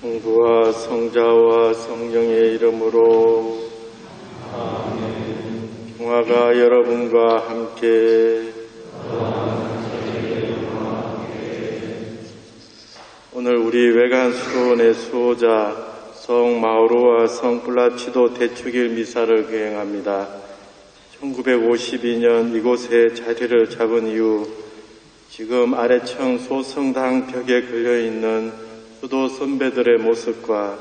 성부와 성자와 성령의 이름으로 아멘. 평화가 여러분과 함께. 오늘 우리 외간 수원의 수호자 성 마우로와 성 플라치도 대축일 미사를 거행합니다. 1952년 이곳에 자리를 잡은 이후 지금 아래청 소성당 벽에 걸려있는 수도 선배들의 모습과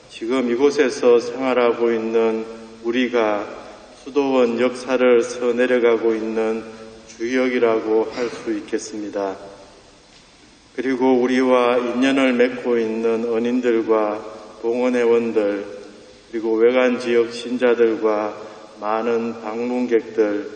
지금 이곳에서 생활하고 있는 우리가 수도원 역사를 서내려가고 있는 주역이라고 할 수 있겠습니다. 그리고 우리와 인연을 맺고 있는 언인들과 봉헌회원들, 그리고 외간 지역 신자들과 많은 방문객들,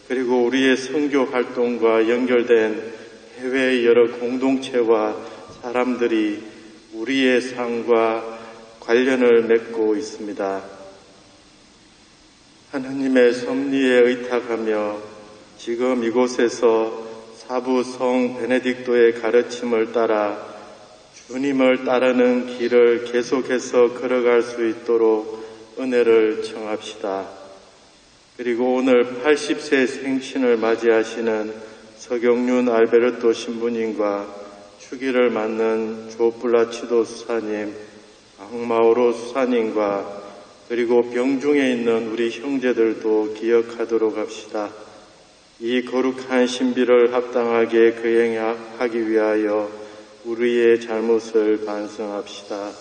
그리고 우리의 선교 활동과 연결된 해외의 여러 공동체와 사람들이 우리의 삶과 관련을 맺고 있습니다. 하느님의 섭리에 의탁하며 지금 이곳에서 사부 성 베네딕토의 가르침을 따라 주님을 따르는 길을 계속해서 걸어갈 수 있도록 은혜를 청합시다. 그리고 오늘 80세 생신을 맞이하시는 서경륜 알베르토 신부님과 추기를 맡는 조플라치도 수사님, 악마오로 수사님과 그리고 병중에 있는 우리 형제들도 기억하도록 합시다. 이 거룩한 신비를 합당하게 거행하기 위하여 우리의 잘못을 반성합시다.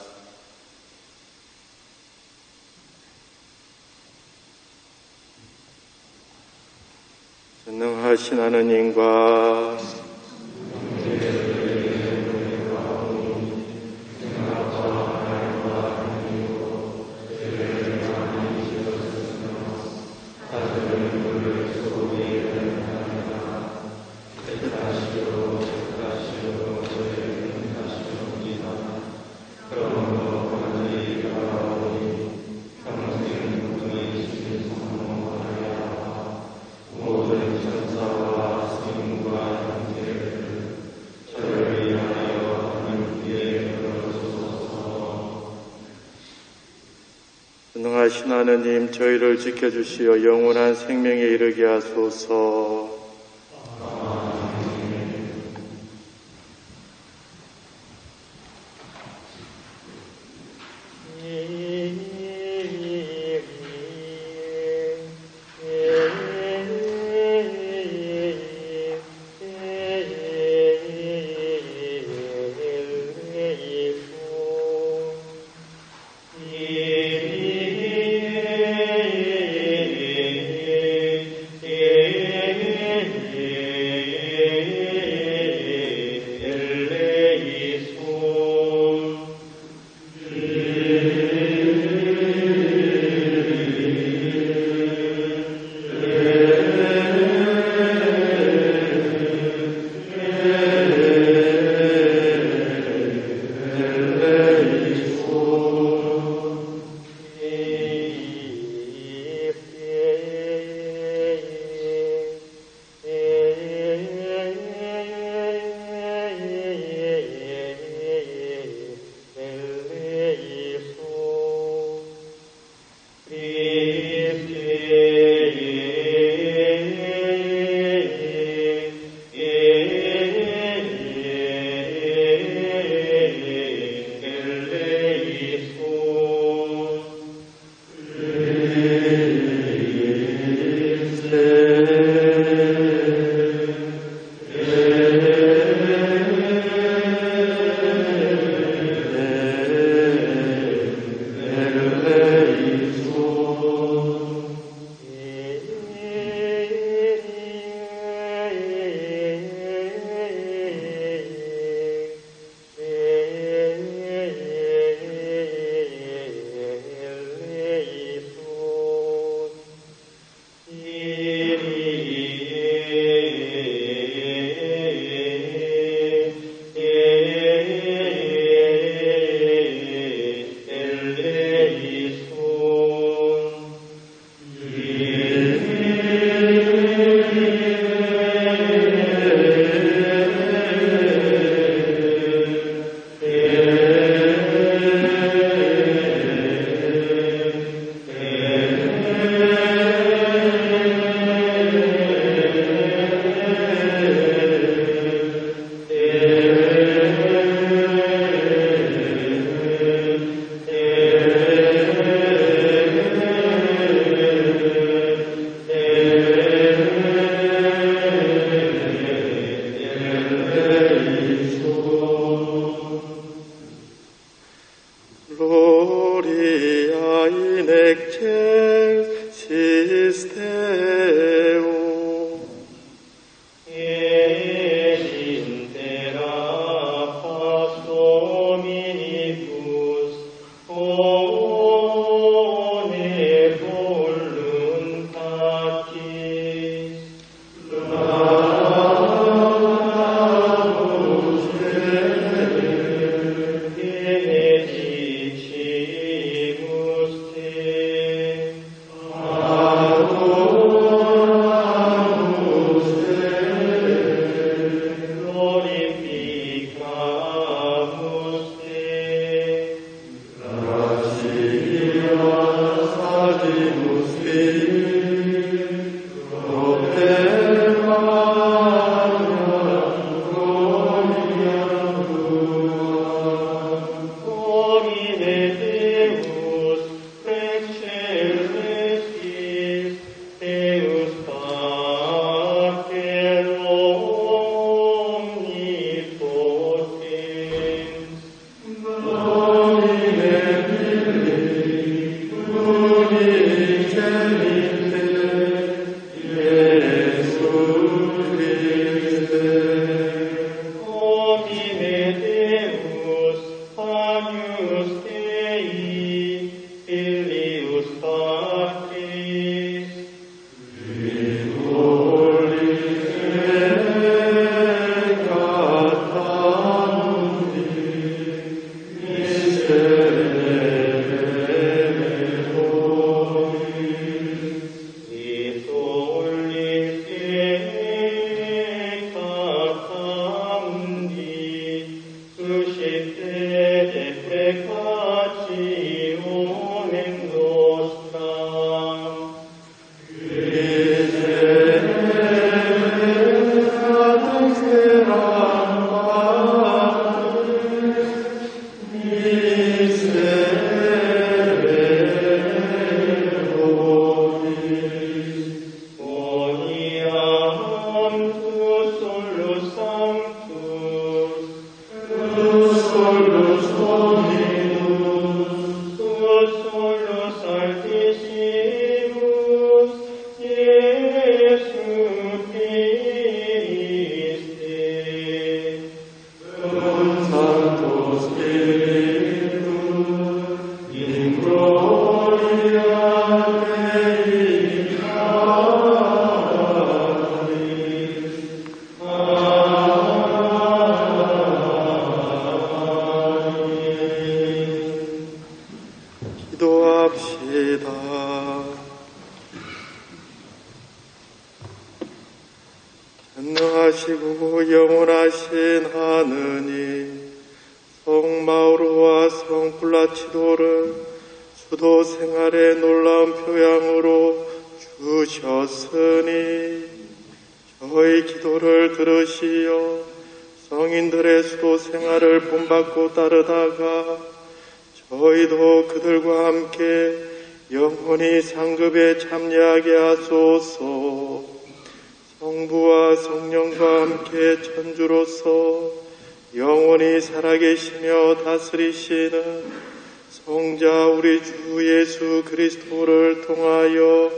전능하신 하느님과 전능하신 하느님, 저희를 지켜주시어 영원한 생명에 이르게 하소서. 전능하시고 영원하신 하느님, 성마우로와 성플라치도를 수도 생활의 놀라운 표양으로 주셨으니 저희 기도를 들으시어 성인들의 수도 생활을 본받고 따르다가 저희도 그들과 함께 영원히 상급에 참여하게 하소서. 성부와 성령과 함께 천주로서 영원히 살아계시며 다스리시는 성자 우리 주 예수 그리스도를 통하여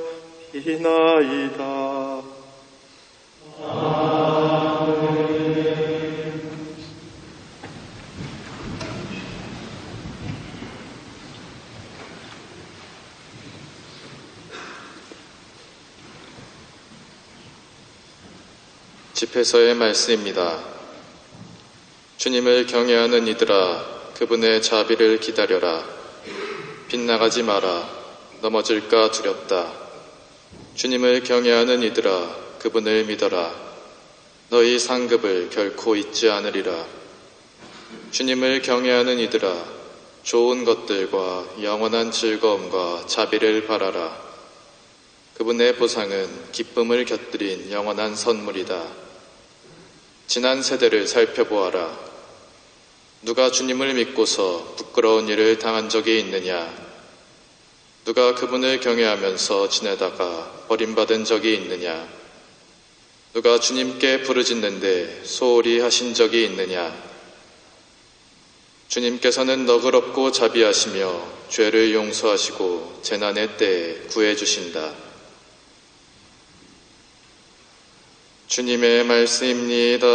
비나이다. 아멘. 집회서의 말씀입니다. 주님을 경외하는 이들아, 그분의 자비를 기다려라. 빗나가지 마라. 넘어질까 두렵다. 주님을 경외하는 이들아, 그분을 믿어라. 너희 상급을 결코 잊지 않으리라. 주님을 경외하는 이들아, 좋은 것들과 영원한 즐거움과 자비를 바라라. 그분의 보상은 기쁨을 곁들인 영원한 선물이다. 지난 세대를 살펴보아라. 누가 주님을 믿고서 부끄러운 일을 당한 적이 있느냐? 누가 그분을 경외하면서 지내다가 버림받은 적이 있느냐? 누가 주님께 부르짖는데 소홀히 하신 적이 있느냐? 주님께서는 너그럽고 자비하시며 죄를 용서하시고 재난의 때에 구해주신다. 주님의 말씀입니다.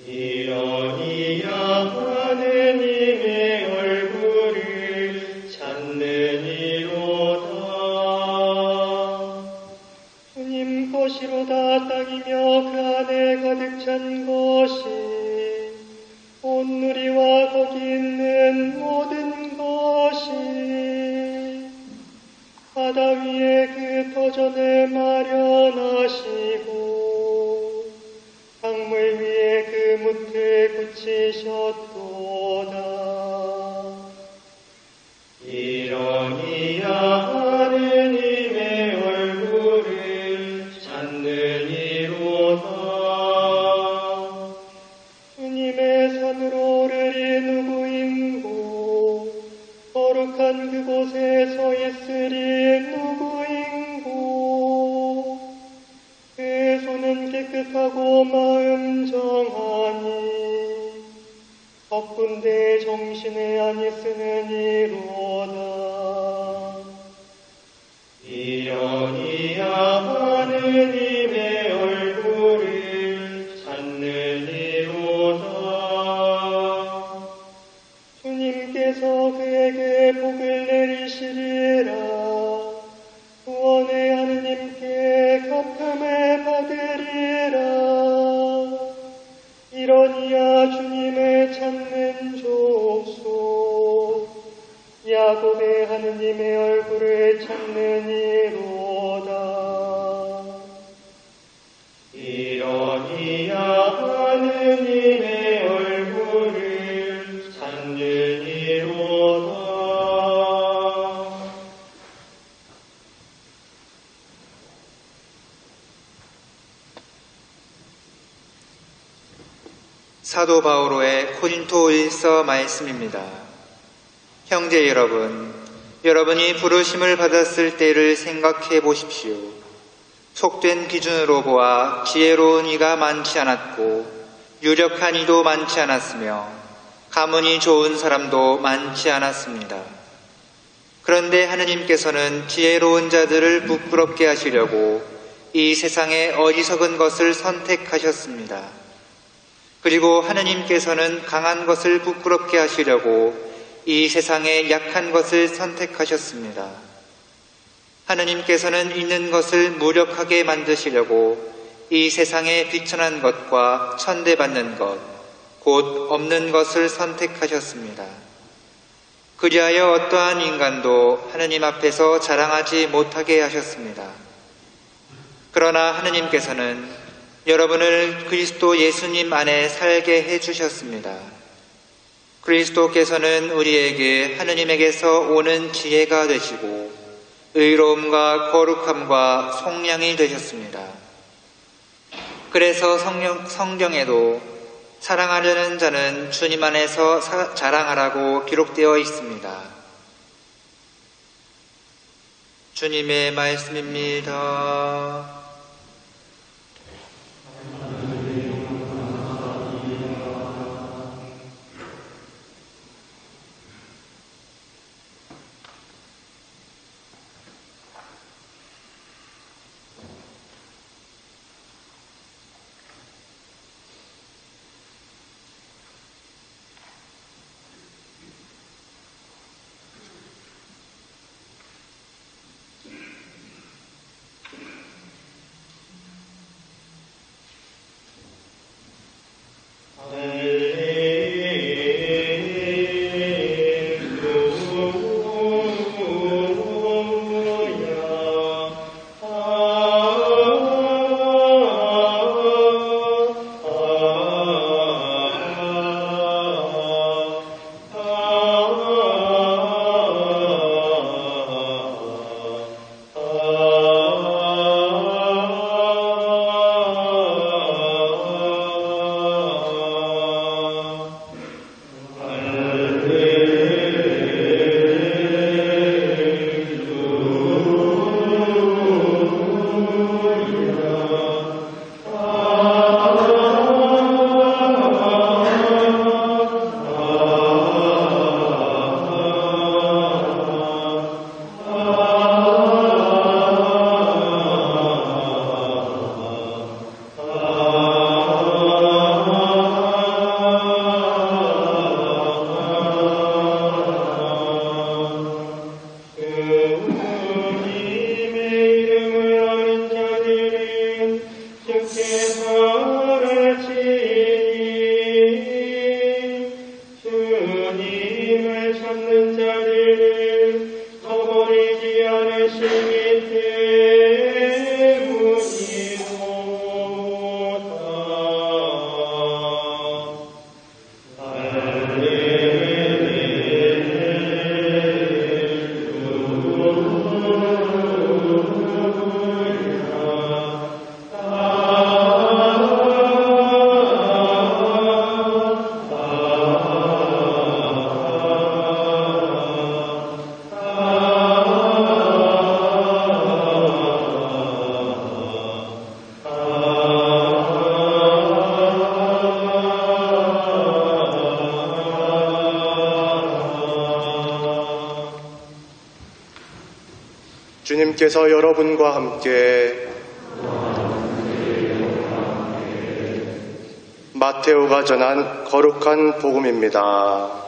이러니야 하느님의 얼굴을 찾느니로다. 주님 것이로다. 땅이며 그 안에 가득 찬 것이 온 누리와 거기 있는 모든 것이 바다 위에 그 터전에 마련하시고 강물 위에 그 뭇을 붙이셨도다. 이러니야 하느님의 얼굴을 찾느니로다. 주님의 산으로 오르리 누구인고 거룩한 그곳에 서 있으리 누구인고 그 손은 깨끗하고 마음 정하니 덕분대 정신에 안이 쓰느니로다. 이러니야 하느님의 얼굴을 찾느니로다. 주님께서 그에게 복을 내리시리라. 구원의 하느님께 갚음을 받으리라. 이러니야 주님을 찾는 족속 야곱의 하느님의 얼굴을 찾느니로다. 이러니야 하느님의 얼굴을 찾느니로다. 사도 바오로의 고린토일서 말씀입니다. 형제 여러분, 여러분이 부르심을 받았을 때를 생각해 보십시오. 속된 기준으로 보아 지혜로운 이가 많지 않았고 유력한 이도 많지 않았으며 가문이 좋은 사람도 많지 않았습니다. 그런데 하느님께서는 지혜로운 자들을 부끄럽게 하시려고 이 세상의 어리석은 것을 선택하셨습니다. 그리고 하느님께서는 강한 것을 부끄럽게 하시려고 이 세상의 약한 것을 선택하셨습니다. 하느님께서는 있는 것을 무력하게 만드시려고 이 세상의 비천한 것과 천대받는 것, 곧 없는 것을 선택하셨습니다. 그리하여 어떠한 인간도 하느님 앞에서 자랑하지 못하게 하셨습니다. 그러나 하느님께서는 여러분을 그리스도 예수님 안에 살게 해주셨습니다. 그리스도께서는 우리에게 하느님에게서 오는 지혜가 되시고 의로움과 거룩함과 속량이 되셨습니다. 그래서 성경에도 사랑하려는 자는 주님 안에서 자랑하라고 기록되어 있습니다. 주님의 말씀입니다. 주님께서 여러분과 함께 마테오가 전한 거룩한 복음입니다.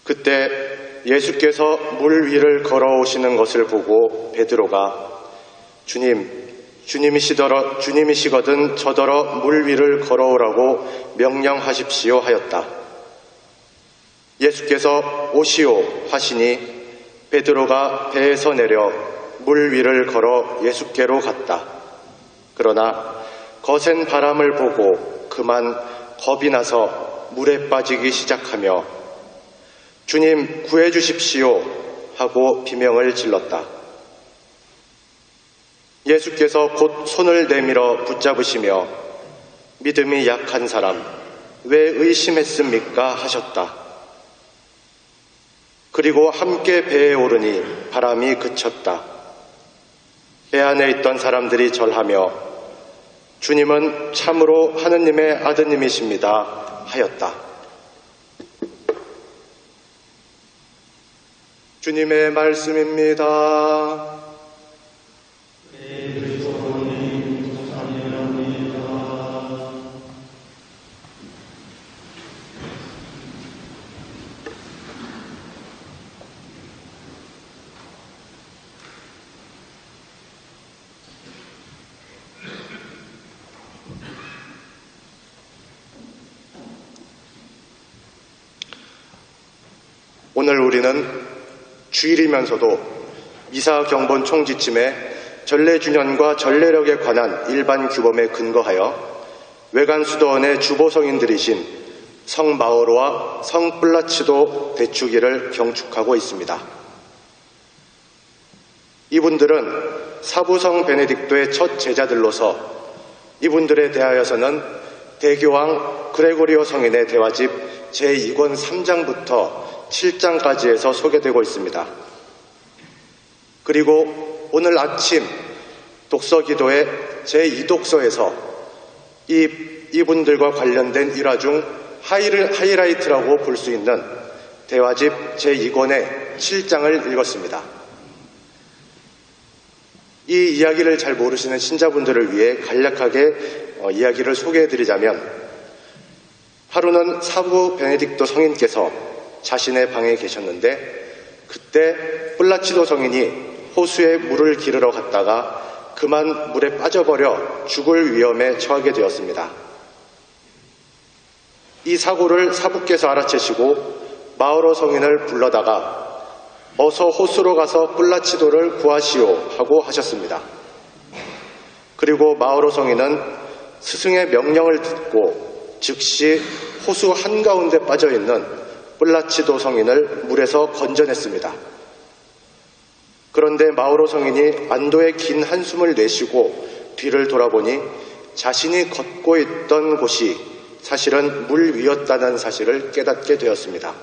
그때 예수께서 물 위를 걸어오시는 것을 보고 베드로가 주님이시거든 저더러 물 위를 걸어오라고 명령하십시오 하였다. 예수께서 오시오 하시니 베드로가 배에서 내려 물 위를 걸어 예수께로 갔다. 그러나 거센 바람을 보고 그만 겁이 나서 물에 빠지기 시작하며 주님 구해주십시오 하고 비명을 질렀다. 예수께서 곧 손을 내밀어 붙잡으시며 믿음이 약한 사람 왜 의심했습니까 하셨다. 그리고 함께 배에 오르니 바람이 그쳤다. 배 안에 있던 사람들이 절하며 주님은 참으로 하느님의 아드님이십니다 하였다. 주님의 말씀입니다. 오늘 우리는 주일이면서도 미사 경본 총지침에 전례준연과 전례력에 관한 일반 규범에 근거하여 외관 수도원의 주보 성인들이신 성 마오로와 성 플라치도 대축일을 경축하고 있습니다. 이분들은 사부성 베네딕토의 첫 제자들로서 이분들에 대하여서는 대교황 그레고리오 성인의 대화집 제2권 3장부터 7장까지에서 소개되고 있습니다. 그리고 오늘 아침 독서기도의 제2독서에서 이분들과 관련된 일화 중 하이라이트라고 볼 수 있는 대화집 제2권의 7장을 읽었습니다. 이 이야기를 잘 모르시는 신자분들을 위해 간략하게 이야기를 소개해드리자면, 하루는 사부 베네딕토 성인께서 자신의 방에 계셨는데 그때 플라치도 성인이 호수에 물을 기르러 갔다가 그만 물에 빠져버려 죽을 위험에 처하게 되었습니다. 이 사고를 사부께서 알아채시고 마오로 성인을 불러다가 어서 호수로 가서 플라치도를 구하시오 하고 하셨습니다. 그리고 마오로 성인은 스승의 명령을 듣고 즉시 호수 한가운데 빠져있는 플라치도 성인을 물에서 건져냈습니다. 그런데 마오로 성인이 안도의 긴 한숨을 내쉬고 뒤를 돌아보니 자신이 걷고 있던 곳이 사실은 물 위였다는 사실을 깨닫게 되었습니다.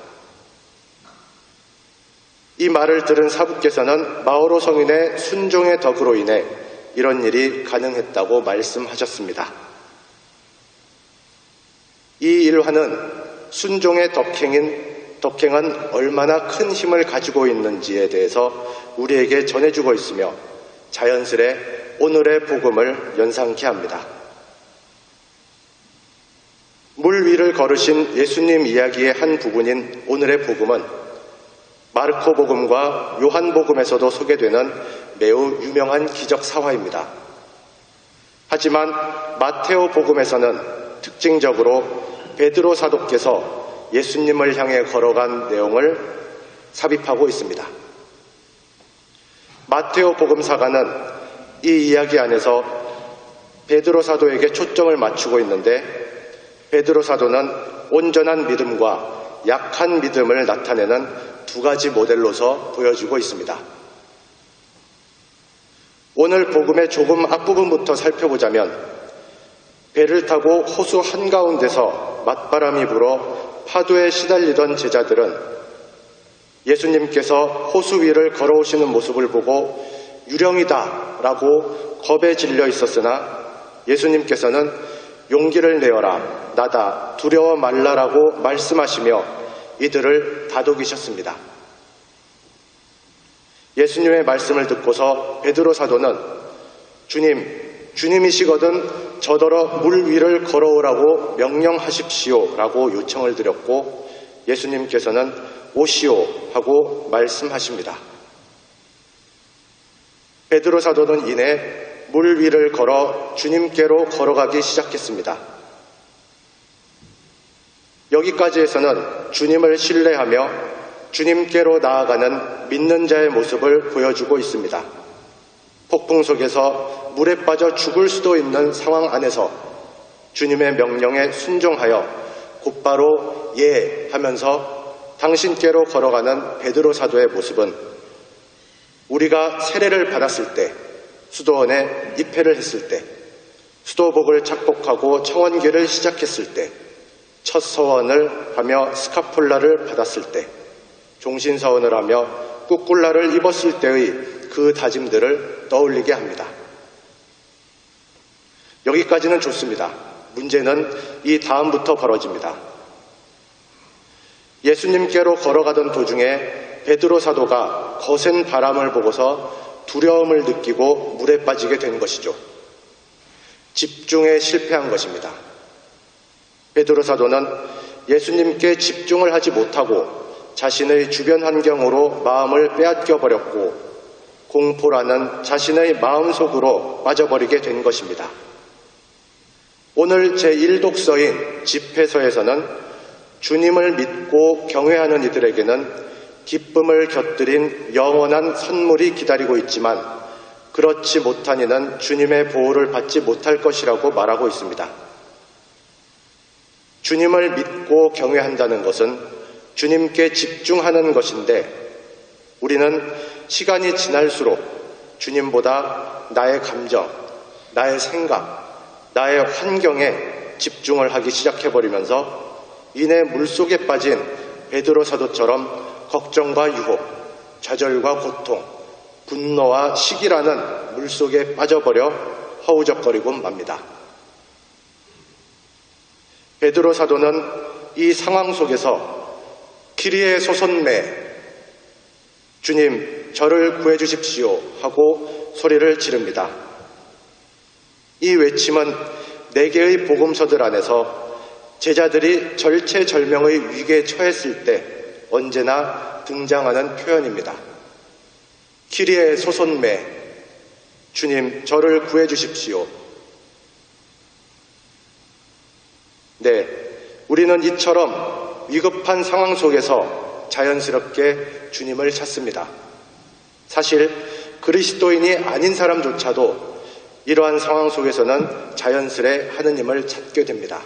이 말을 들은 사부께서는 마오로 성인의 순종의 덕으로 인해 이런 일이 가능했다고 말씀하셨습니다. 이 일화는 순종의 덕행은 얼마나 큰 힘을 가지고 있는지에 대해서 우리에게 전해주고 있으며 자연스레 오늘의 복음을 연상케 합니다. 물 위를 걸으신 예수님 이야기의 한 부분인 오늘의 복음은 마르코 복음과 요한 복음에서도 소개되는 매우 유명한 기적 사화입니다. 하지만 마테오 복음에서는 특징적으로 베드로 사도께서 예수님을 향해 걸어간 내용을 삽입하고 있습니다. 마테오 복음사가는 이 이야기 안에서 베드로 사도에게 초점을 맞추고 있는데, 베드로 사도는 온전한 믿음과 약한 믿음을 나타내는 두 가지 모델로서 보여지고 있습니다. 오늘 복음의 조금 앞부분부터 살펴보자면 배를 타고 호수 한가운데서 맞바람이 불어 파도에 시달리던 제자들은 예수님께서 호수 위를 걸어오시는 모습을 보고 유령이다 라고 겁에 질려 있었으나 예수님께서는 용기를 내어라, 나다, 두려워 말라라고 말씀하시며 이들을 다독이셨습니다. 예수님의 말씀을 듣고서 베드로 사도는 주님이시거든 저더러 물 위를 걸어오라고 명령하십시오 라고 요청을 드렸고 예수님께서는 오시오 하고 말씀하십니다. 베드로 사도는 이내 물 위를 걸어 주님께로 걸어가기 시작했습니다. 여기까지에서는 주님을 신뢰하며 주님께로 나아가는 믿는 자의 모습을 보여주고 있습니다. 폭풍 속에서 물에 빠져 죽을 수도 있는 상황 안에서 주님의 명령에 순종하여 곧바로 예 하면서 당신께로 걸어가는 베드로 사도의 모습은 우리가 세례를 받았을 때, 수도원에 입회를 했을 때, 수도복을 착복하고 청원기를 시작했을 때, 첫 서원을 하며 스카폴라를 받았을 때, 종신서원을 하며 꾸꿀라를 입었을 때의 그 다짐들을 떠올리게 합니다. 여기까지는 좋습니다. 문제는 이 다음부터 벌어집니다. 예수님께로 걸어가던 도중에 베드로 사도가 거센 바람을 보고서 두려움을 느끼고 물에 빠지게 된 것이죠. 집중에 실패한 것입니다. 베드로 사도는 예수님께 집중을 하지 못하고 자신의 주변 환경으로 마음을 빼앗겨 버렸고 공포라는 자신의 마음속으로 빠져버리게 된 것입니다. 오늘 제1독서인 집회서에서는 주님을 믿고 경외하는 이들에게는 기쁨을 곁들인 영원한 선물이 기다리고 있지만 그렇지 못한 이는 주님의 보호를 받지 못할 것이라고 말하고 있습니다. 주님을 믿고 경외한다는 것은 주님께 집중하는 것인데 우리는 시간이 지날수록 주님보다 나의 감정, 나의 생각, 나의 환경에 집중을 하기 시작해버리면서 이내 물속에 빠진 베드로 사도처럼 걱정과 유혹, 좌절과 고통, 분노와 시기라는 물속에 빠져버려 허우적거리고 맙니다. 베드로 사도는 이 상황 속에서 키리에 소손메, 주님 저를 구해주십시오 하고 소리를 지릅니다. 이 외침은 4개의 복음서들 안에서 제자들이 절체절명의 위기에 처했을 때 언제나 등장하는 표현입니다. 키리에 소손메, 주님 저를 구해주십시오. 네, 우리는 이처럼 위급한 상황 속에서 자연스럽게 주님을 찾습니다. 사실 그리스도인이 아닌 사람조차도 이러한 상황 속에서는 자연스레 하느님을 찾게 됩니다.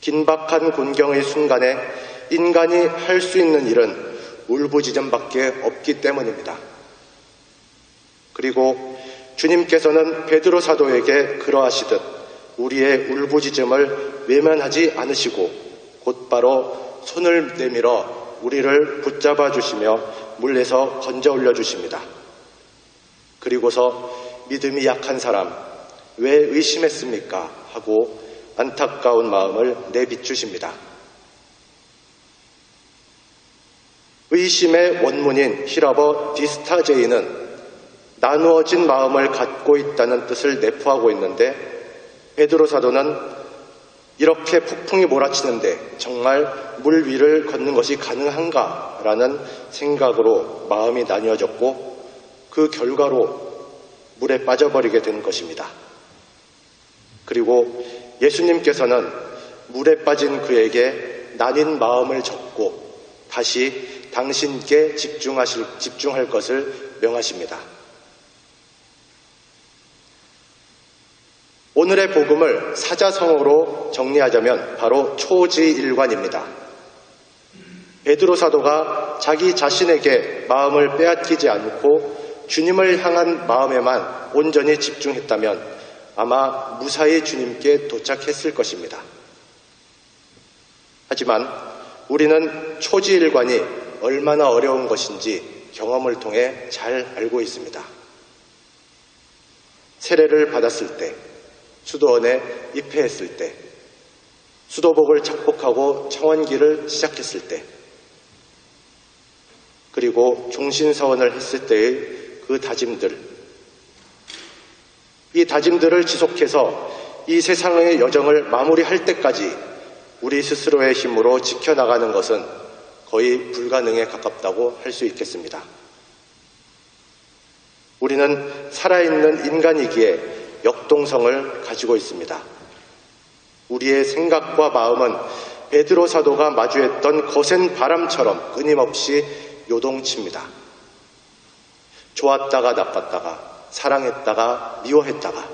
긴박한 곤경의 순간에 인간이 할 수 있는 일은 울부짖음밖에 없기 때문입니다. 그리고 주님께서는 베드로 사도에게 그러하시듯 우리의 울부짖음을 외면하지 않으시고 곧바로 손을 내밀어 우리를 붙잡아 주시며 물에서 건져 올려 주십니다. 그리고서 믿음이 약한 사람, 왜 의심했습니까? 하고 안타까운 마음을 내비추십니다. 의심의 원문인 히라버 디스타제이는 나누어진 마음을 갖고 있다는 뜻을 내포하고 있는데 베드로 사도는 이렇게 폭풍이 몰아치는데 정말 물 위를 걷는 것이 가능한가? 라는 생각으로 마음이 나뉘어졌고 그 결과로 물에 빠져버리게 된 것입니다. 그리고 예수님께서는 물에 빠진 그에게 나뉜 마음을 접고 다시 당신께 집중할 것을 명하십니다. 오늘의 복음을 사자성어로 정리하자면 바로 초지일관입니다. 베드로 사도가 자기 자신에게 마음을 빼앗기지 않고 주님을 향한 마음에만 온전히 집중했다면 아마 무사히 주님께 도착했을 것입니다. 하지만 우리는 초지일관이 얼마나 어려운 것인지 경험을 통해 잘 알고 있습니다. 세례를 받았을 때, 수도원에 입회했을 때, 수도복을 착복하고 청원기를 시작했을 때, 그리고 종신서원을 했을 때의 그 다짐들, 이 다짐들을 지속해서 이 세상의 여정을 마무리할 때까지 우리 스스로의 힘으로 지켜나가는 것은 거의 불가능에 가깝다고 할 수 있겠습니다. 우리는 살아있는 인간이기에 역동성을 가지고 있습니다. 우리의 생각과 마음은 베드로 사도가 마주했던 거센 바람처럼 끊임없이 요동칩니다. 좋았다가 나빴다가, 사랑했다가 미워했다가,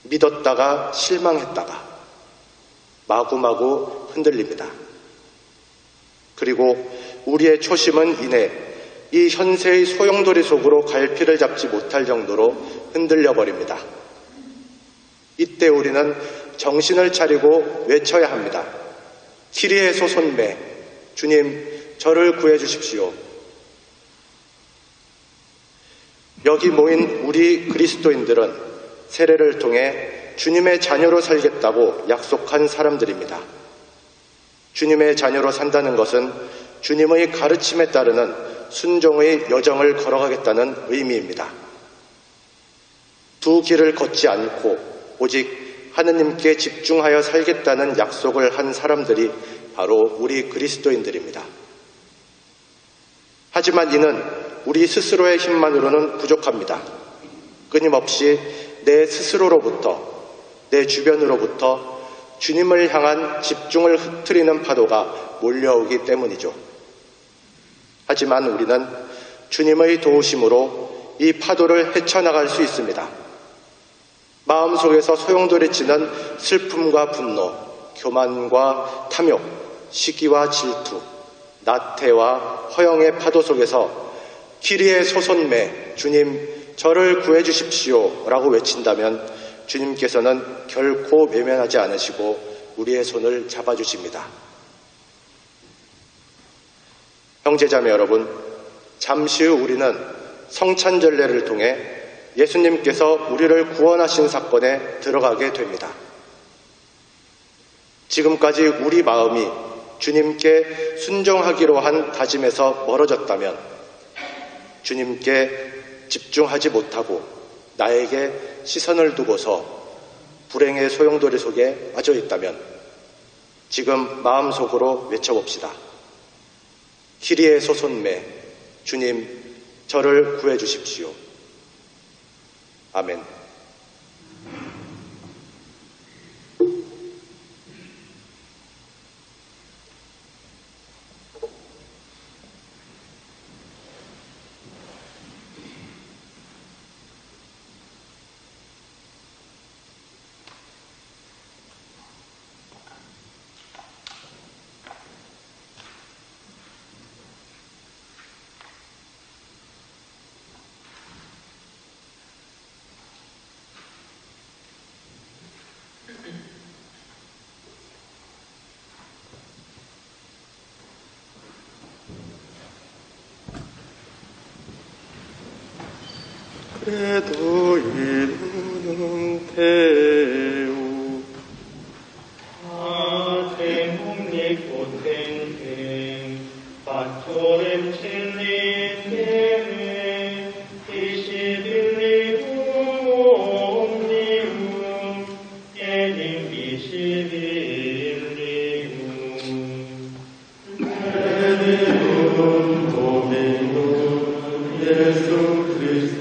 믿었다가 실망했다가, 마구마구 흔들립니다. 그리고 우리의 초심은 이내 이 현세의 소용돌이 속으로 갈피를 잡지 못할 정도로 흔들려 버립니다. 이때 우리는 정신을 차리고 외쳐야 합니다. 키리에 소손매, 주님 저를 구해 주십시오. 여기 모인 우리 그리스도인들은 세례를 통해 주님의 자녀로 살겠다고 약속한 사람들입니다. 주님의 자녀로 산다는 것은 주님의 가르침에 따르는 순종의 여정을 걸어가겠다는 의미입니다. 두 길을 걷지 않고 오직 하느님께 집중하여 살겠다는 약속을 한 사람들이 바로 우리 그리스도인들입니다. 하지만 이는 우리 스스로의 힘만으로는 부족합니다. 끊임없이 내 스스로로부터, 내 주변으로부터 주님을 향한 집중을 흐트리는 파도가 몰려오기 때문이죠. 하지만 우리는 주님의 도우심으로 이 파도를 헤쳐나갈 수 있습니다. 마음속에서 소용돌이치는 슬픔과 분노, 교만과 탐욕, 시기와 질투, 나태와 허영의 파도 속에서 키리에 소손매, 주님 저를 구해 주십시오 라고 외친다면 주님께서는 결코 외면하지 않으시고 우리의 손을 잡아주십니다. 형제자매 여러분, 잠시 후 우리는 성찬절례를 통해 예수님께서 우리를 구원하신 사건에 들어가게 됩니다. 지금까지 우리 마음이 주님께 순종하기로 한 다짐에서 멀어졌다면, 주님께 집중하지 못하고 나에게 시선을 두고서 불행의 소용돌이 속에 빠져 있다면 지금 마음속으로 외쳐봅시다. 키리에 소손매, 주님 저를 구해 주십시오. 아멘. 그래도 이루는 태우 아세묵리 꽃땡땡 바토렘 칠리테네 이시빌리 홈니움 예림 이시빌리움 에디움 도미노 예수 그리스도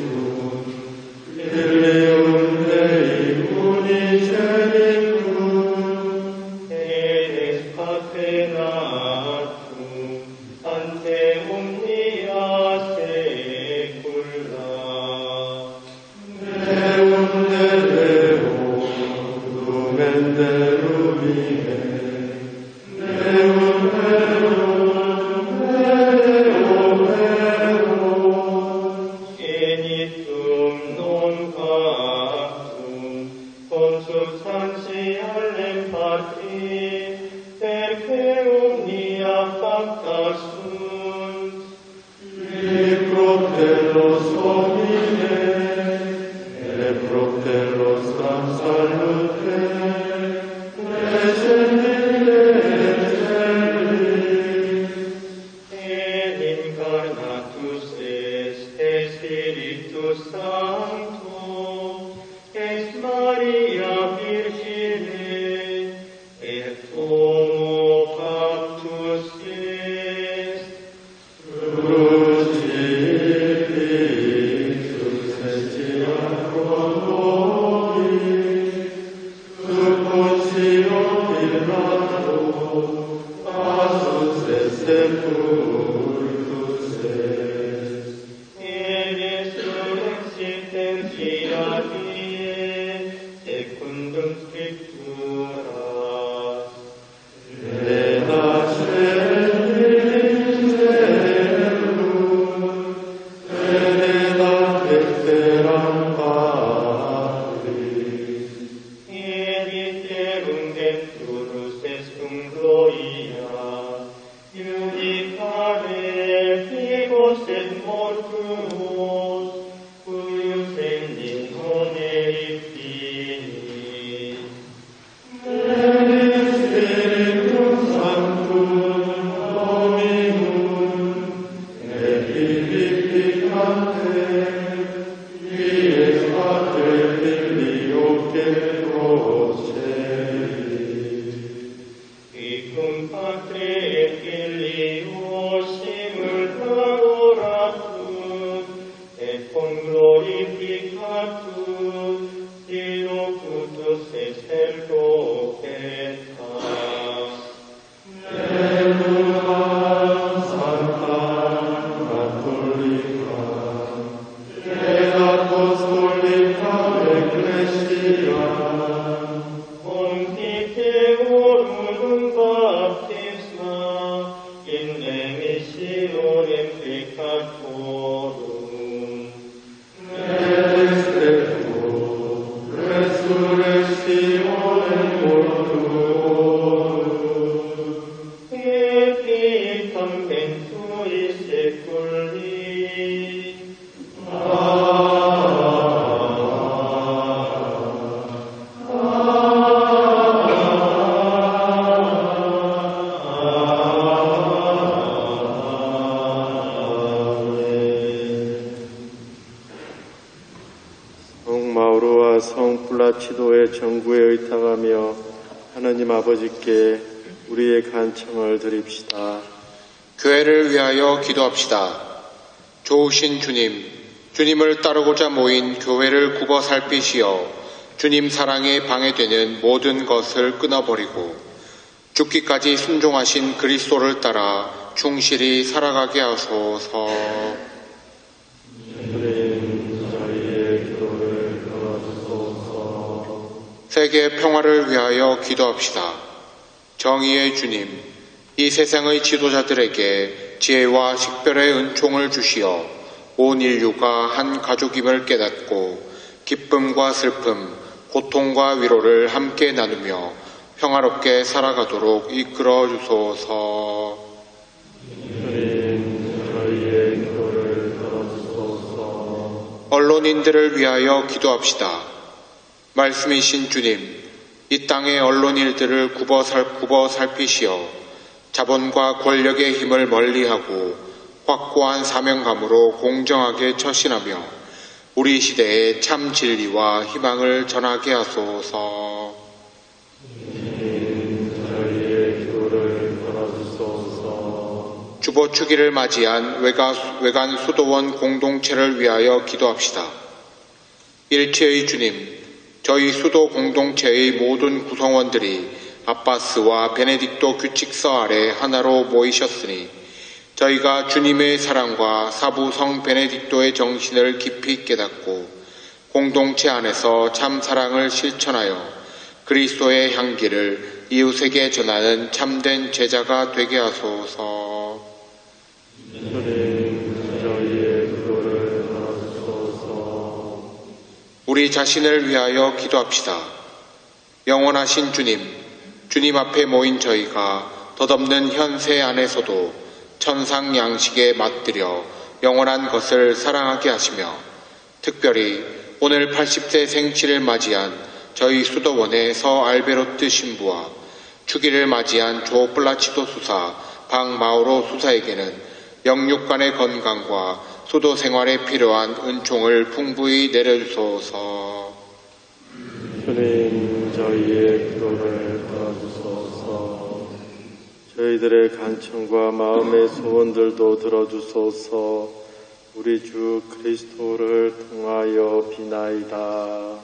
플라치도의 정구에 의탁하며 하느님 아버지께 우리의 간청을 드립시다. 교회를 위하여 기도합시다. 좋으신 주님, 주님을 따르고자 모인 교회를 굽어 살피시어 주님 사랑에 방해되는 모든 것을 끊어버리고 죽기까지 순종하신 그리스도를 따라 충실히 살아가게 하소서. 세계 평화를 위하여 기도합시다. 정의의 주님, 이 세상의 지도자들에게 지혜와 식별의 은총을 주시어 온 인류가 한 가족임을 깨닫고 기쁨과 슬픔, 고통과 위로를 함께 나누며 평화롭게 살아가도록 이끌어 주소서. 언론인들을 위하여 기도합시다. 말씀이신 주님, 이 땅의 언론 일들을 굽어 살피시어 자본과 권력의 힘을 멀리하고 확고한 사명감으로 공정하게 처신하며 우리 시대에 참 진리와 희망을 전하게 하소서. 주보추기를 맞이한 외간 수도원 공동체를 위하여 기도합시다. 일체의 주님, 저희 수도 공동체의 모든 구성원들이 아바스와 베네딕토 규칙서 아래 하나로 모이셨으니 저희가 주님의 사랑과 사부 성 베네딕토의 정신을 깊이 깨닫고 공동체 안에서 참 사랑을 실천하여 그리스도의 향기를 이웃에게 전하는 참된 제자가 되게 하소서. 우리 자신을 위하여 기도합시다. 영원하신 주님, 주님 앞에 모인 저희가 덧없는 현세 안에서도 천상 양식에 맞들여 영원한 것을 사랑하게 하시며 특별히 오늘 80세 생치를 맞이한 저희 수도원의 서 알베로트 신부와 축일을 맞이한 조 플라치도 수사, 방 마우로 수사에게는 영육간의 건강과 수도 생활에 필요한 은총을 풍부히 내려주소서. 주님, 저희의 기도를 들어주소서. 저희들의 간청과 마음의 소원들도 들어주소서. 우리 주 그리스도를 통하여 비나이다.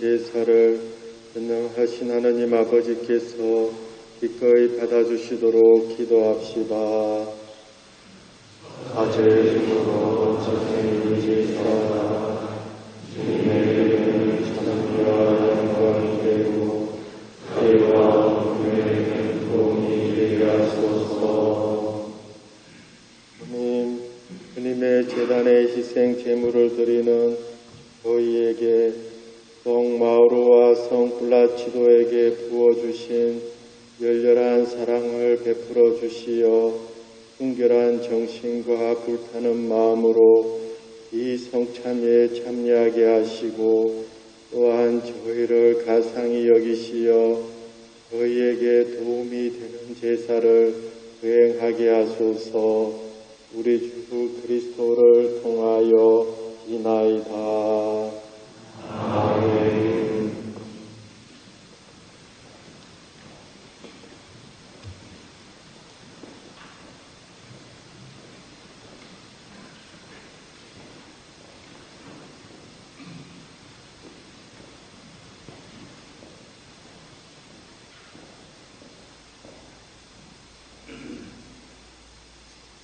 제사를 전능하신 하느님 아버지께서 기꺼이 받아주시도록 기도합시다. 아제중으로 지신 제사가 주님에게는 찬미와 영광이 되고 때와 분에게는 도움이 되게 하소서. 주님의 제단에 희생 제물을 드리는 저희에게 성 마우로와 성 플라치도에게 부어주신 열렬한 사랑을 베풀어 주시어 순결한 정신과 불타는 마음으로 이 성찬에 참여하게 하시고 또한 저희를 가상히 여기시어 저희에게 도움이 되는 제사를 수행하게 하소서. 우리 주 그리스도를 통하여 이나이다. 아멘.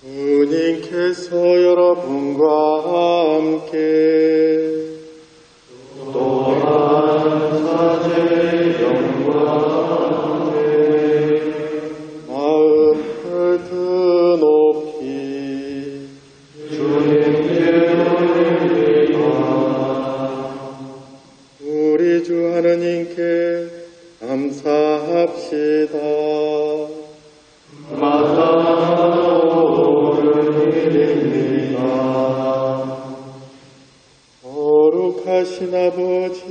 주님께서 여러분과 함께 또한 사제의 영광 마음을 드높이 주님께 올립니다. 우리 주 하느님께 감사합시다. 마땅하고 옳은 일입니다. 거룩하신 아버지,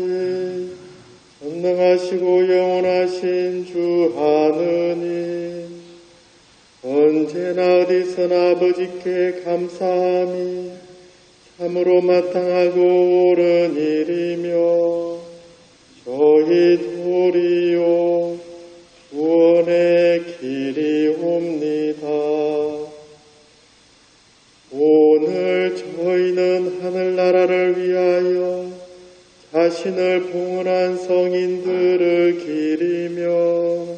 전능하시고 영원하신 주 하느님, 언제나 어디서나 아버지께 감사함이 참으로 마땅하고 옳은 일이며 저희 도리요 구원의 길이옵니다. 오늘 저희는 하늘나라를 위하여 자신을 봉헌한 성인들을 기리며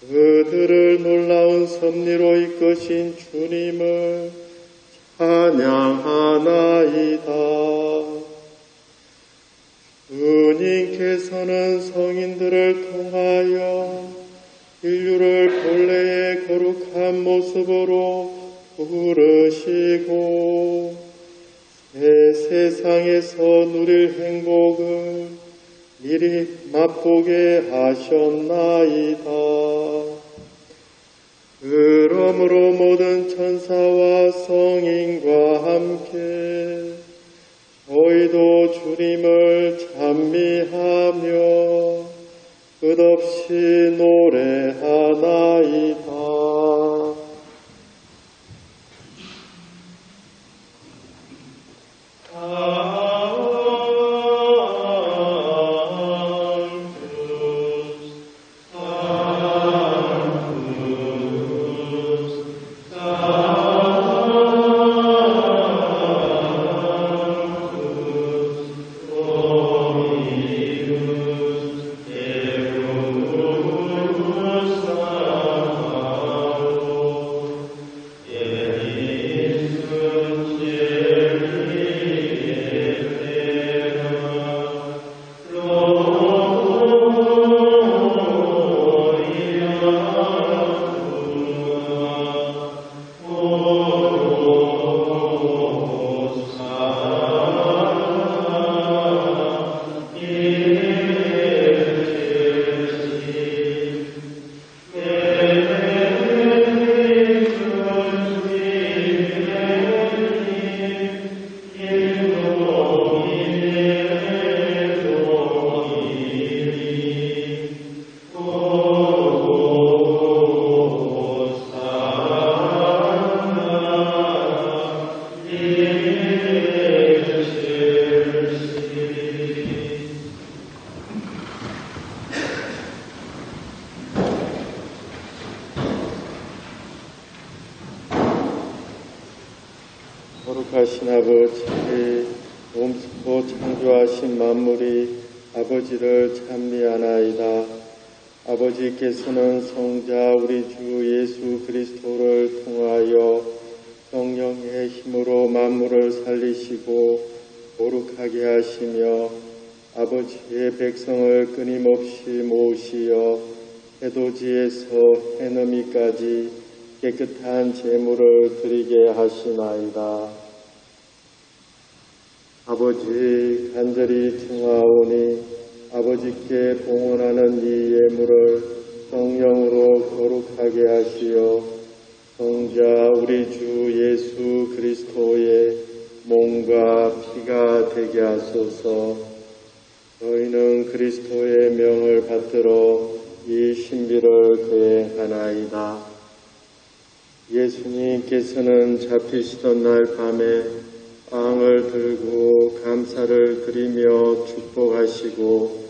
그들을 놀라운 섭리로 이끄신 주님을 찬양하나이다. 주님께서는 성인들을 통하여 인류를 본래의 거룩한 모습으로 부르시고 새 세상에서 누릴 행복을 미리 맛보게 하셨나이다. 그러므로 모든 천사와 성인과 함께 저희도 주님을 찬미하며 끝없이 노래하나이다. 거룩하신 아버지, 몸소 창조하신 만물이 아버지를 찬미하나이다. 아버지께서는 성자 우리 주 예수 그리스도를 통하여 성령의 힘으로 만물을 살리시고 거룩하게 하시며 아버지의 백성을 끊임없이 모으시어 해돋이에서 해넘이까지 깨끗한 제물을 드리게 하시나이다. 아버지 간절히 청하오니 아버지께 봉헌하는 이 예물을 성령으로 거룩하게 하시어 성자 우리 주 예수 그리스도의 몸과 피가 되게 하소서. 저희는 그리스도의 명을 받들어 이 신비를 거행하나이다. 예수님께서는 잡히시던 날 밤에 빵을 들고 감사를 드리며 축복하시고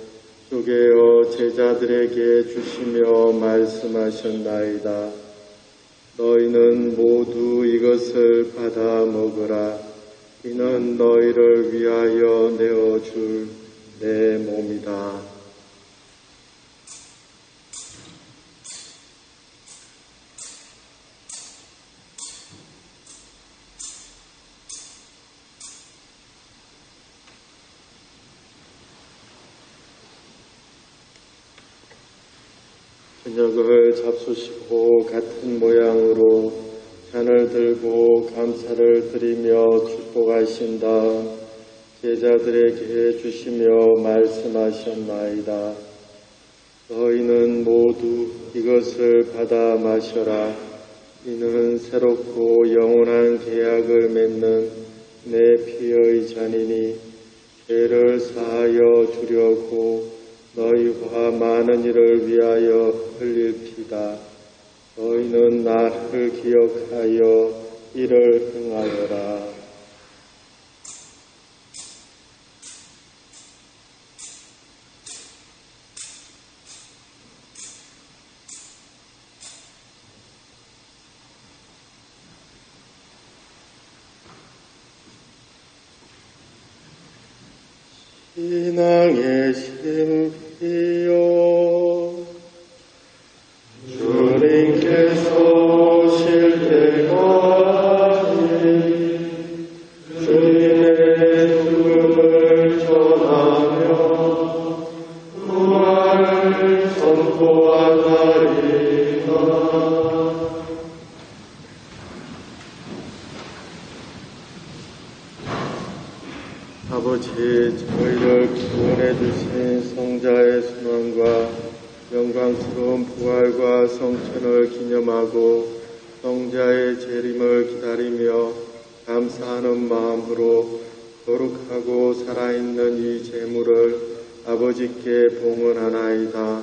쪼개어 제자들에게 주시며 말씀하셨나이다. 너희는 모두 이것을 받아 먹으라. 이는 너희를 위하여 내어줄 내 몸이다. 저녁을 잡수시고 같은 모양으로 잔을 들고 감사를 드리며 축복하신다. 제자들에게 주시며 말씀하셨나이다. 너희는 모두 이것을 받아 마셔라. 이는 새롭고 영원한 계약을 맺는 내 피의 잔이니 죄를 사하여 주려고 너희와 많은 이를 위하여 흘릴 피다. 너희는 나를 기억하여 이를 행하여라. 신앙의 신비여, 주님께서 오실 때까지 주님의 죽음을 전하며 부활을 선포하나이다. 아버지, 저희를 구원해 주신 성자의 순환과 영광스러운 부활과 성천을 기념하고 성자의 재림을 기다리며 감사하는 마음으로 거룩하고 살아있는 이 제물을 아버지께 봉헌하나이다.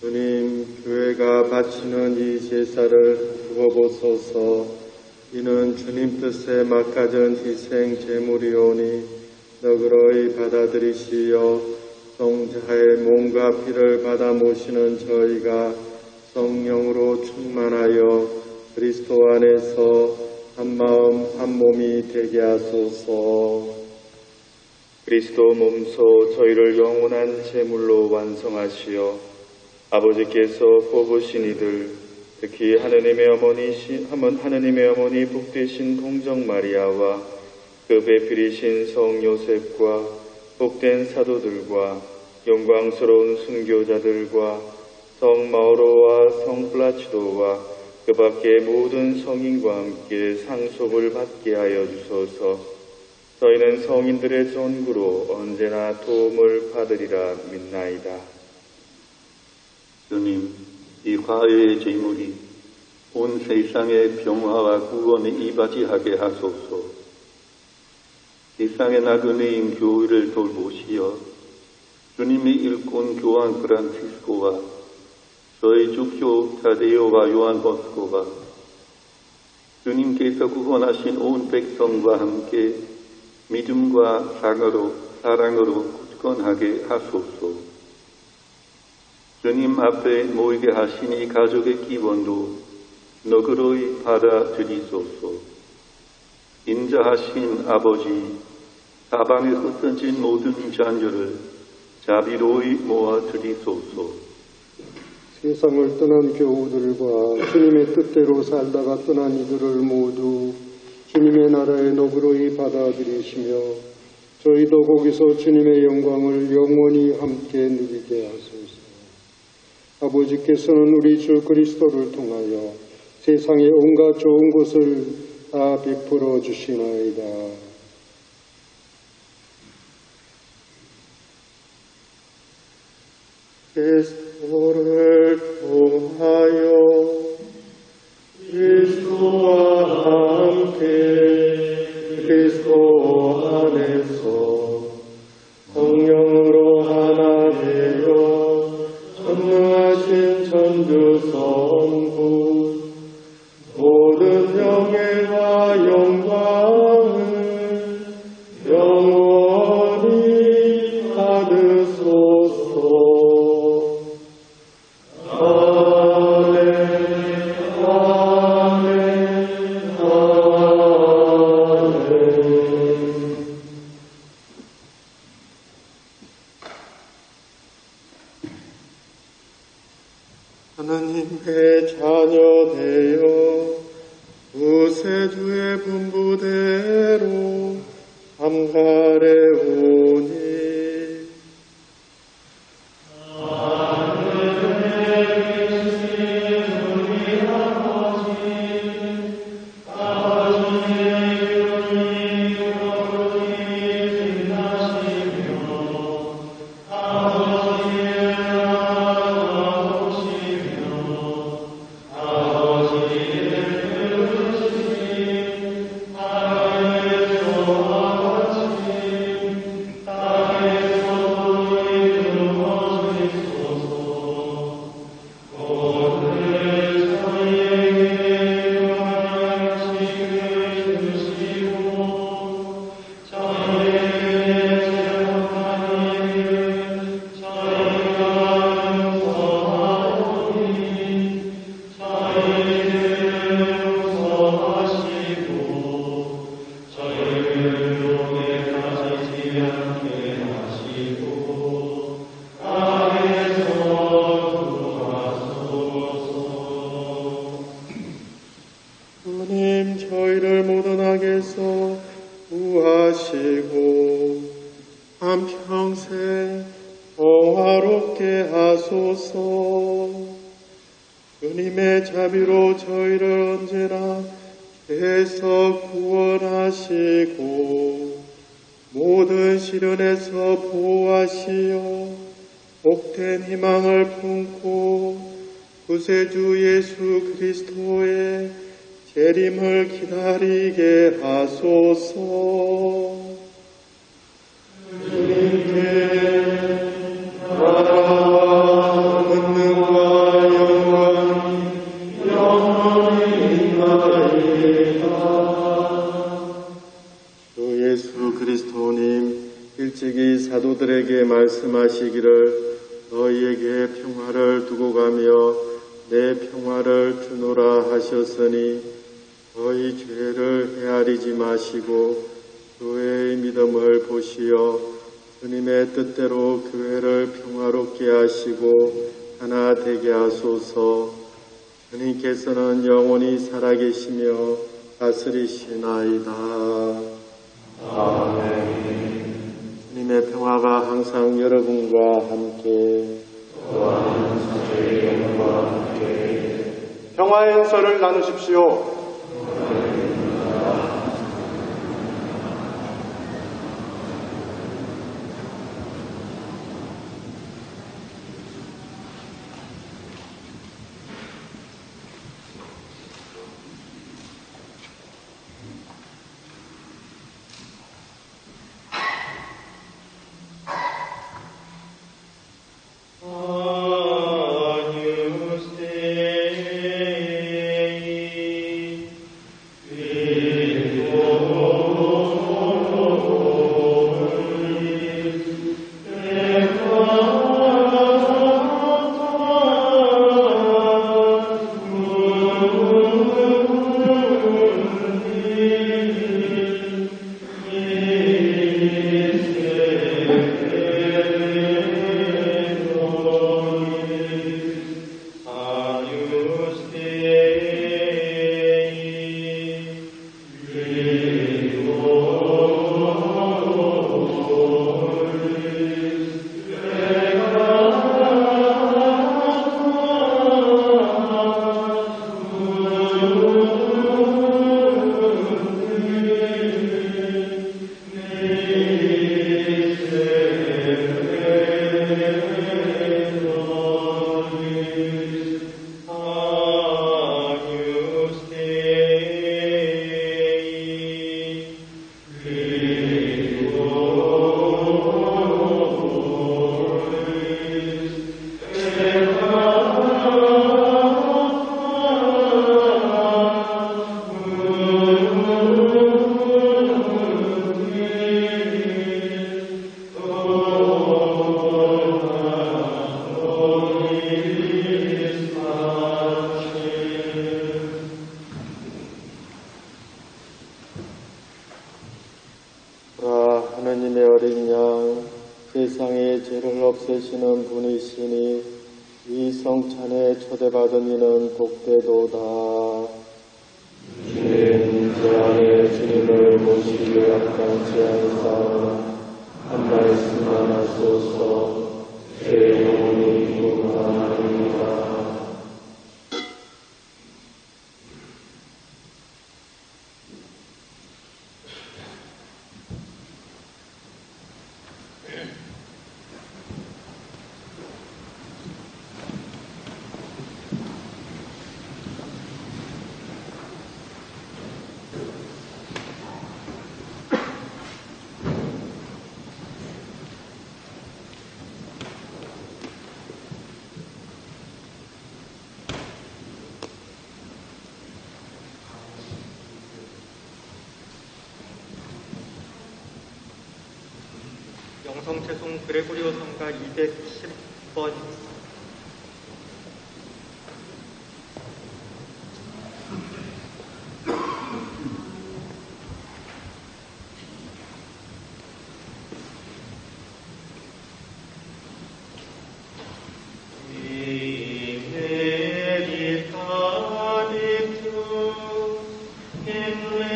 주님, 교회가 바치는 이 제사를 두어보소서. 이는 주님 뜻에 막가진 희생 제물이오니 너그러이 받아들이시어 성자의 몸과 피를 받아 모시는 저희가 성령으로 충만하여 그리스도 안에서 한 마음 한 몸이 되게 하소서. 그리스도 몸소 저희를 영원한 제물로 완성하시어 아버지께서 뽑으신 이들, 특히 하느님의 어머니 복되신 동정 마리아와 그 배필이신 성 요셉과 복된 사도들과 영광스러운 순교자들과 성 마우로와 성 플라치도와 그 밖의 모든 성인과 함께 상속을 받게 하여 주소서. 저희는 성인들의 전구로 언제나 도움을 받으리라 믿나이다. 주님, 이 화해의 제물이 온 세상의 평화와 구원에 이바지하게 하소서. 세상의 나그네인 교회를 돌보시어 주님의 일꾼 교황 프란치스코와 저희 주교 타데오와 요한 보스코가 주님께서 구원하신 온 백성과 함께 믿음과 사랑으로 굳건하게 하소서. 주님 앞에 모이게 하신 이 가족의 기원도 너그러이 받아들이소서. 인자하신 아버지, 사방에 흩어진 모든 자녀를 자비로이 모아드리소서. 세상을 떠난 교우들과 주님의 뜻대로 살다가 떠난 이들을 모두 주님의 나라에 너그러이 받아들이시며 저희도 거기서 주님의 영광을 영원히 함께 누리게 하소서. 아버지께서는 우리 주 그리스도를 통하여 세상의 온갖 좋은 것을 다 베풀어 주시나이다. 그리스도를 통하여 그리스도와 함께 그리스도 안에서 성령으로 하나 되어 전능하신 전두성부 모든 명예와 영광을 영원히 받으소서. 아멘, 아멘, 아멘. 주님 저희를 모든 악에서 구하시고 한평생 평화롭게 하소서. 주님의 자비로 저희를 언제나 죄에서 구원하시고 모든 시련에서 보호하시어 복된 희망을 품고 구세주 예수 그리스도의 재림을 기다리게 하소서. 주님께 나라와 권능과 영광이 영원히 임하리이다. 주 예수 그리스도님 일찍이 사도들에게 말씀하시기를 너희에게 평화를 두고 가며 내 평화를 주노라 하셨으니 너희 죄를 헤아리지 마시고 교회의 믿음을 보시어 주님의 뜻대로 교회를 평화롭게 하시고 하나 되게 하소서. 주님께서는 영원히 살아계시며 다스리시나이다. 아멘. 주님의 평화가 항상 여러분과 함께 평화의 은서를 나누십시오. 하느님의 어린 양, 세상의 죄를 없애시는 분이시니 이 성찬에 초대받은 이는 복되도다. 주님, 제 안에 주님을 모시기 약간치 않사 한 말씀만 하소서. 제 영혼이 구원하리이다. 영성채송 그레고리오 성가 210번입니다. 주님께서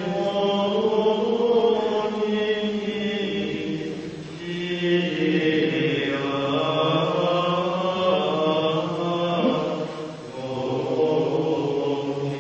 지배하니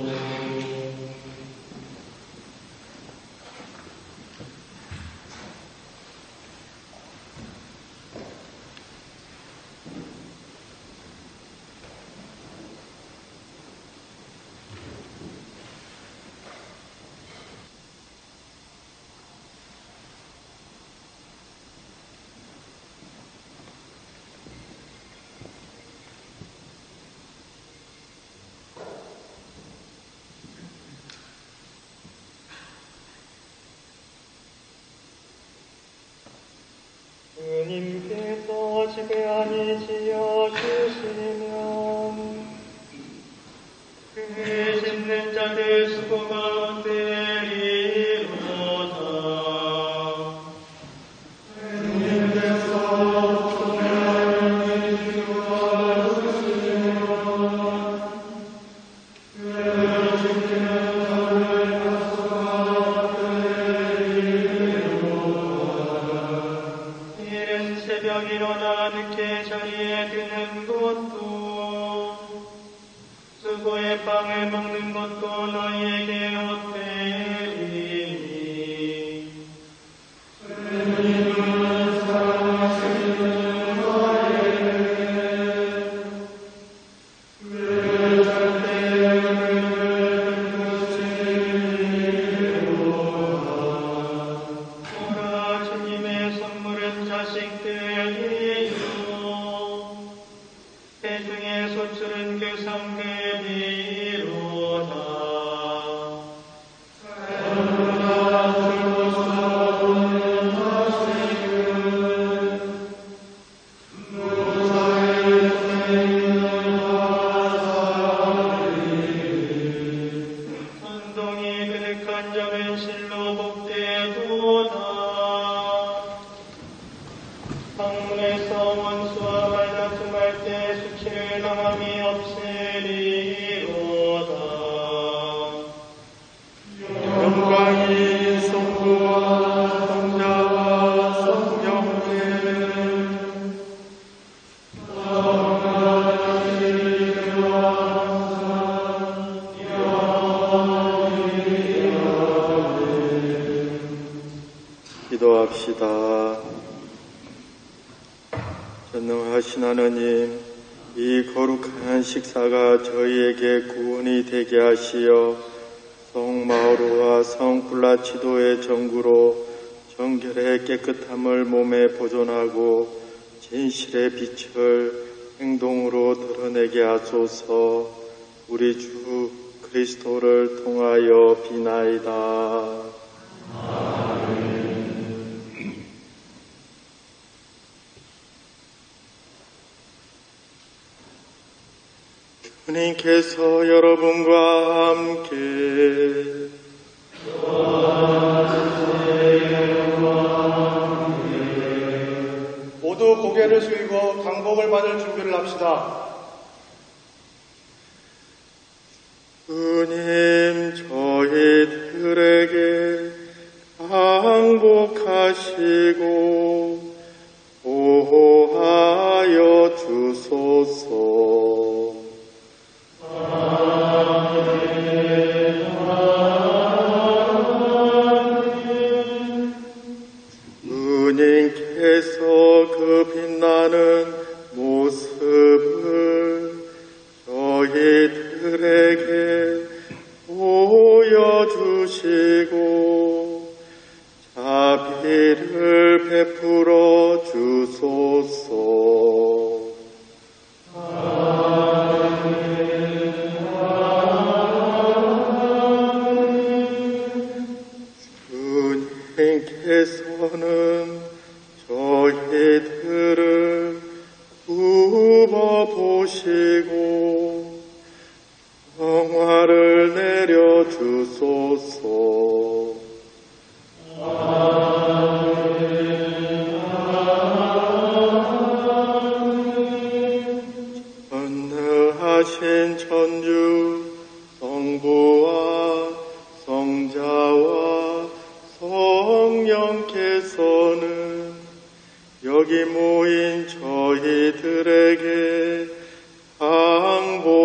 지어주시면 그 짓는 자들 수고가 되리로다. 주님께서 지배하니 지어주시면 그 짓는 자들 수고가 되리로다. 새벽 일어나 늦게 자리에 드는 것도 수고의 빵을 먹는 것도 너희에게 헛되리니 주님은 사랑하시는 너희에게 그 절대를 주시리로다. 오라 주님의 선물은 자식들이요 대중의 소출은 그 상급이로다. 그러나 주로서 오는 자식은 무사히 생하사리. 선동이 그득한 자는 실로 복되도다. 방문에서 원수와 말다툼할 때 수치를 당함이 없으리로다. 영광이 성부와 성자와 성령께 영원히 기도합시다. 전능하신 하느님, 이 거룩한 식사가 저희에게 구원이 되게 하시어 성 마우로와 성 플라치도의 정구로 정결의 깨끗함을 몸에 보존하고 진실의 빛을 행동으로 드러내게 하소서. 우리 주 그리스도를 통하여 비나이다. 주님께서 여러분과 함께 모두 고개를 숙이고 강복을 받을 준비를 합시다. 주님 저희들에게 강복하시고 보호하여 주소서. 주님께서 그 빛나는 모습을 저희들에게 보여주시고 자비를 베풀어 주소서. 주님께서는 저희들을 굽어보시고 평화를 내려 주소서. 전능하신 천주 성부와 성자와 성령께서는 여기 모인 저희들에게 강복하소서.